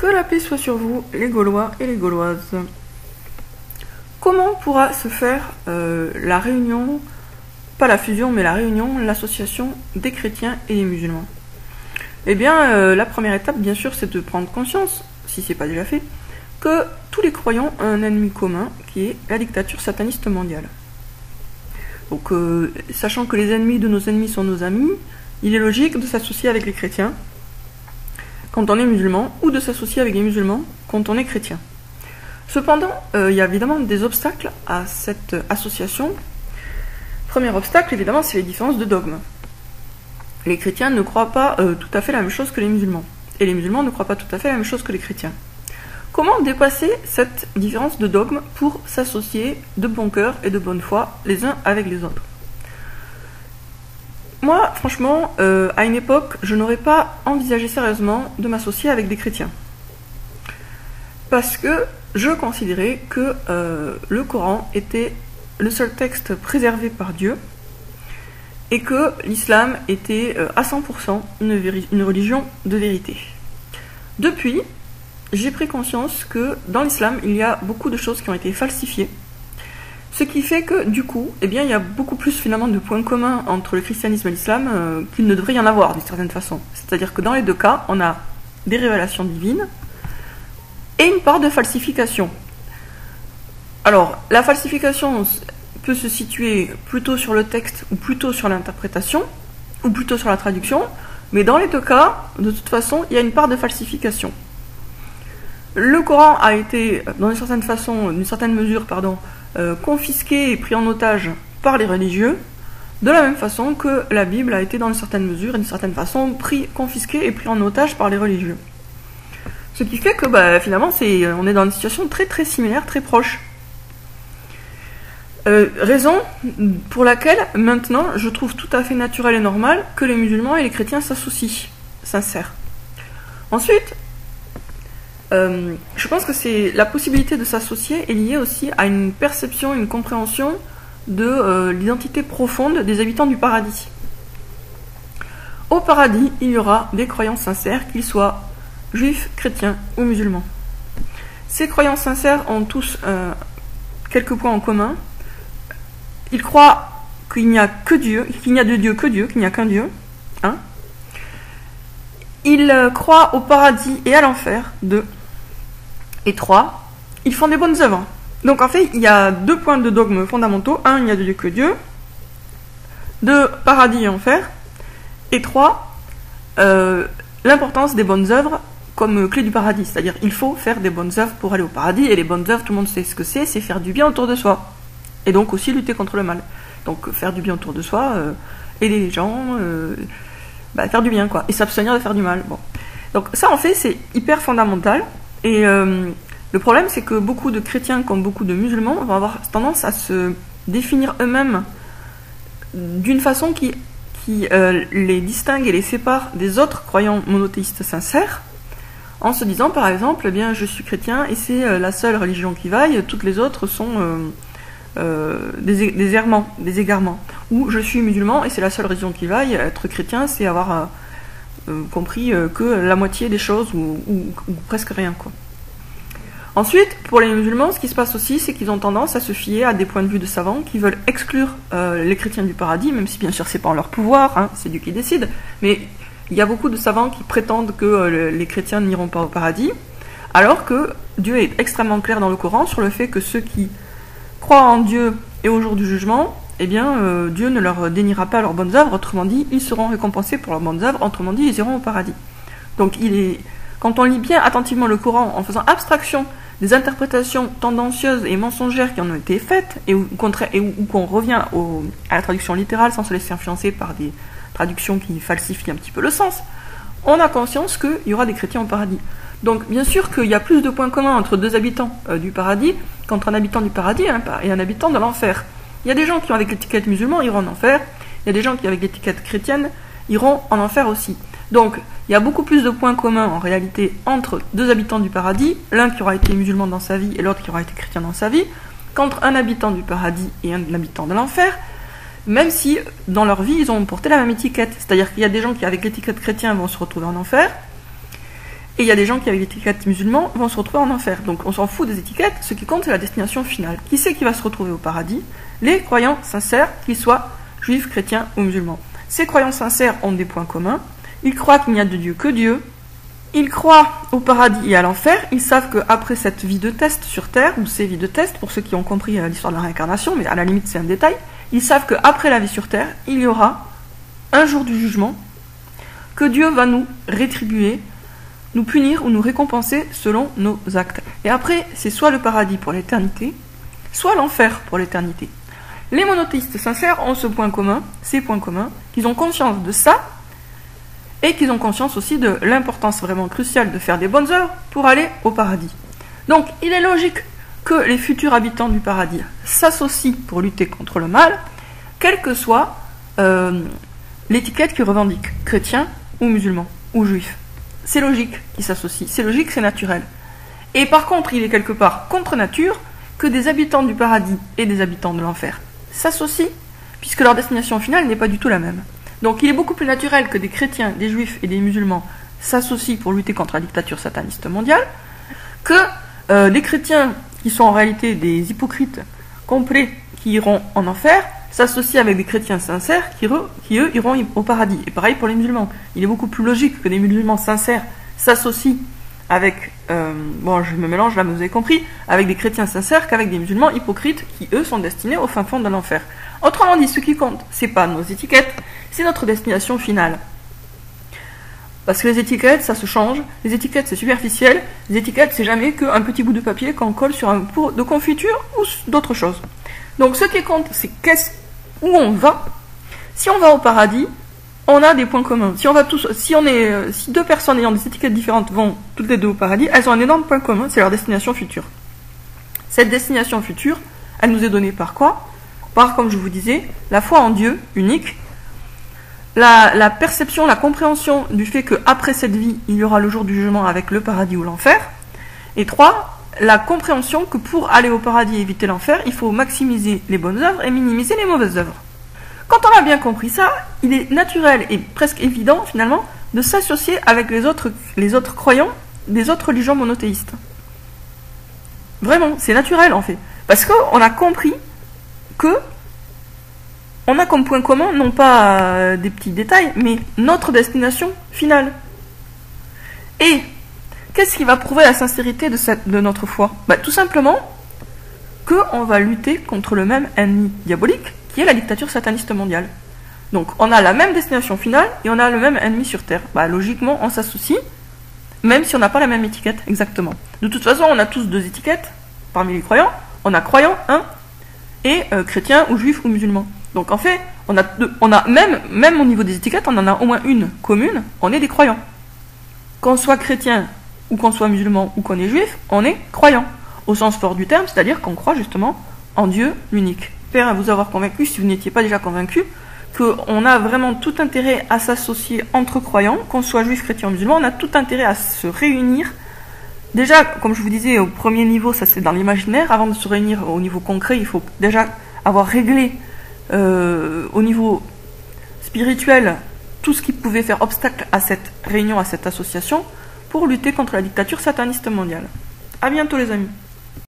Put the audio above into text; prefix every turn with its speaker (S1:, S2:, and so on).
S1: Que la paix soit sur vous, les Gaulois et les Gauloises. Comment pourra se faire la réunion, pas la fusion, mais la réunion, l'association des chrétiens et des musulmans? Eh bien, la première étape, bien sûr, c'est de prendre conscience, si ce n'est pas déjà fait, que tous les croyants ont un ennemi commun, qui est la dictature sataniste mondiale. Donc, sachant que les ennemis de nos ennemis sont nos amis, il est logique de s'associer avec les chrétiens quand on est musulman, ou de s'associer avec les musulmans quand on est chrétien. Cependant, il y a évidemment des obstacles à cette association. Premier obstacle, évidemment, c'est les différences de dogme. Les chrétiens ne croient pas tout à fait la même chose que les musulmans, et les musulmans ne croient pas tout à fait la même chose que les chrétiens. Comment dépasser cette différence de dogme pour s'associer de bon cœur et de bonne foi les uns avec les autres? Moi, franchement, à une époque, je n'aurais pas envisagé sérieusement de m'associer avec des chrétiens. Parce que je considérais que le Coran était le seul texte préservé par Dieu et que l'islam était à 100% une religion de vérité. Depuis, j'ai pris conscience que dans l'islam, il y a beaucoup de choses qui ont été falsifiées. Ce qui fait que, du coup, eh bien, il y a beaucoup plus finalement de points communs entre le christianisme et l'islam qu'il ne devrait y en avoir d'une certaine façon. C'est-à-dire que dans les deux cas, on a des révélations divines et une part de falsification. Alors, la falsification peut se situer plutôt sur le texte ou plutôt sur l'interprétation ou plutôt sur la traduction, mais dans les deux cas, de toute façon, il y a une part de falsification. Le Coran a été, d'une certaine mesure, confisqué et pris en otage par les religieux, de la même façon que la Bible a été dans une certaine mesure et d'une certaine façon confisquée et pris en otage par les religieux. Ce qui fait que finalement on est dans une situation très très similaire, très proche. Raison pour laquelle maintenant je trouve tout à fait naturel et normal que les musulmans et les chrétiens s'associent, sincères. Ensuite, je pense que la possibilité de s'associer est liée aussi à une perception, une compréhension de l'identité profonde des habitants du paradis. Au paradis, il y aura des croyants sincères, qu'ils soient juifs, chrétiens ou musulmans. Ces croyants sincères ont tous quelques points en commun. Ils croient qu'il n'y a que Dieu, qu'il n'y a de Dieu que Dieu, qu'il n'y a qu'un Dieu. Hein. Ils croient au paradis et à l'enfer, 2. Et 3, ils font des bonnes œuvres. Donc en fait, il y a 2 points de dogme fondamentaux. 1, il n'y a de Dieu que Dieu. 2, paradis et enfer. Et 3, l'importance des bonnes œuvres comme clé du paradis. C'est-à-dire, il faut faire des bonnes œuvres pour aller au paradis. Et les bonnes œuvres, tout le monde sait ce que c'est faire du bien autour de soi. Et donc aussi lutter contre le mal. Donc faire du bien autour de soi, aider les gens, faire du bien quoi. Et s'abstenir de faire du mal. Bon. Donc ça en fait, c'est hyper fondamental. Et le problème, c'est que beaucoup de chrétiens, comme beaucoup de musulmans, vont avoir tendance à se définir eux-mêmes d'une façon qui les distingue et les sépare des autres croyants monothéistes sincères, en se disant, par exemple, eh bien, je suis chrétien et c'est la seule religion qui vaille, toutes les autres sont des errements, des égarements. Ou je suis musulman et c'est la seule religion qui vaille, être chrétien, c'est avoir compris que la moitié des choses ou presque rien quoi. Ensuite, pour les musulmans, ce qui se passe aussi, c'est qu'ils ont tendance à se fier à des points de vue de savants qui veulent exclure les chrétiens du paradis, même si bien sûr c'est pas en leur pouvoir, hein, c'est Dieu qui décide, mais il y a beaucoup de savants qui prétendent que les chrétiens n'iront pas au paradis, alors que Dieu est extrêmement clair dans le Coran sur le fait que ceux qui croient en Dieu et au jour du jugement, eh bien, Dieu ne leur déniera pas leurs bonnes œuvres, autrement dit, ils seront récompensés pour leurs bonnes œuvres, autrement dit, ils iront au paradis. Donc, quand on lit bien attentivement le Coran, en faisant abstraction des interprétations tendancieuses et mensongères qui en ont été faites, et où qu'on revient à la traduction littérale sans se laisser influencer par des traductions qui falsifient un petit peu le sens, on a conscience qu'il y aura des chrétiens au paradis. Donc, bien sûr qu'il y a plus de points communs entre 2 habitants du paradis qu'entre un habitant du paradis et un habitant de l'enfer. Il y a des gens qui ont avec l'étiquette musulman iront en enfer, il y a des gens qui avec l'étiquette chrétienne iront en enfer aussi. Donc, il y a beaucoup plus de points communs en réalité entre 2 habitants du paradis, l'un qui aura été musulman dans sa vie et l'autre qui aura été chrétien dans sa vie, qu'entre un habitant du paradis et un habitant de l'enfer, même si dans leur vie ils ont porté la même étiquette. C'est-à-dire qu'il y a des gens qui avec l'étiquette chrétien vont se retrouver en enfer, Et il y a des gens qui, avec l'étiquette musulman, vont se retrouver en enfer. Donc on s'en fout des étiquettes, ce qui compte, c'est la destination finale. Qui c'est qui va se retrouver au paradis? Les croyants sincères, qu'ils soient juifs, chrétiens ou musulmans. Ces croyants sincères ont des points communs. Ils croient qu'il n'y a de Dieu que Dieu. Ils croient au paradis et à l'enfer. Ils savent qu'après cette vie de test sur Terre, ou ces vies de test, pour ceux qui ont compris l'histoire de la réincarnation, mais à la limite c'est un détail, ils savent qu'après la vie sur Terre, il y aura un jour du jugement, que Dieu va nous rétribuer, nous punir ou nous récompenser selon nos actes. Et après, c'est soit le paradis pour l'éternité, soit l'enfer pour l'éternité. Les monothéistes sincères ont ce point commun, ces points communs, qu'ils ont conscience de ça, et qu'ils ont conscience aussi de l'importance vraiment cruciale de faire des bonnes œuvres pour aller au paradis. Donc, il est logique que les futurs habitants du paradis s'associent pour lutter contre le mal, quelle que soit l'étiquette qu'ils revendiquent, chrétien ou musulman, ou juif. C'est logique qu'ils s'associent, c'est logique, c'est naturel. Et par contre, il est quelque part contre nature que des habitants du paradis et des habitants de l'enfer s'associent, puisque leur destination finale n'est pas du tout la même. Donc il est beaucoup plus naturel que des chrétiens, des juifs et des musulmans s'associent pour lutter contre la dictature sataniste mondiale, que des chrétiens qui sont en réalité des hypocrites complets qui iront en enfer, s'associent avec des chrétiens sincères qui eux iront au paradis. Et pareil pour les musulmans. Il est beaucoup plus logique que des musulmans sincères s'associent avec, bon je me mélange là mais vous avez compris, avec des chrétiens sincères qu'avec des musulmans hypocrites qui eux sont destinés au fin fond de l'enfer. Autrement dit, ce qui compte, c'est pas nos étiquettes, c'est notre destination finale. Parce que les étiquettes, ça se change, les étiquettes c'est superficiel, les étiquettes c'est jamais qu'un petit bout de papier qu'on colle sur un pot de confiture ou d'autres choses. Donc ce qui compte, c'est où on va. Si on va au paradis, on a des points communs. Si deux personnes ayant des étiquettes différentes vont toutes les deux au paradis, elles ont un énorme point commun, c'est leur destination future. Cette destination future, elle nous est donnée par quoi? Par, comme je vous disais, la foi en Dieu unique, la perception, la compréhension du fait qu'après cette vie, il y aura le jour du jugement avec le paradis ou l'enfer. Et 3, la compréhension que pour aller au paradis et éviter l'enfer, il faut maximiser les bonnes œuvres et minimiser les mauvaises œuvres. Quand on a bien compris ça, il est naturel et presque évident finalement de s'associer avec les autres croyants des autres religions monothéistes. Vraiment, c'est naturel en fait. Parce qu'on a compris que on a comme point commun, non pas des petits détails, mais notre destination finale. Et qu'est-ce qui va prouver la sincérité de notre foi? Tout simplement qu'on va lutter contre le même ennemi diabolique, qui est la dictature sataniste mondiale. Donc on a la même destination finale et on a le même ennemi sur Terre. Logiquement, on s'associe, même si on n'a pas la même étiquette, exactement. De toute façon, on a tous deux étiquettes parmi les croyants. On a croyant, et chrétien ou juif ou musulman. Donc en fait, on a même au niveau des étiquettes, on en a au moins une commune, on est des croyants. Qu'on soit chrétien ou qu'on soit musulman ou qu'on est juif, on est croyant. Au sens fort du terme, c'est-à-dire qu'on croit justement en Dieu l'unique. J'espère à vous avoir convaincu, si vous n'étiez pas déjà convaincu, qu'on a vraiment tout intérêt à s'associer entre croyants, qu'on soit juif, chrétien ou musulman, on a tout intérêt à se réunir. Déjà, comme je vous disais, au premier niveau, ça c'est dans l'imaginaire. Avant de se réunir au niveau concret, il faut déjà avoir réglé au niveau spirituel tout ce qui pouvait faire obstacle à cette réunion, à cette association, pour lutter contre la dictature sataniste mondiale. À bientôt les amis.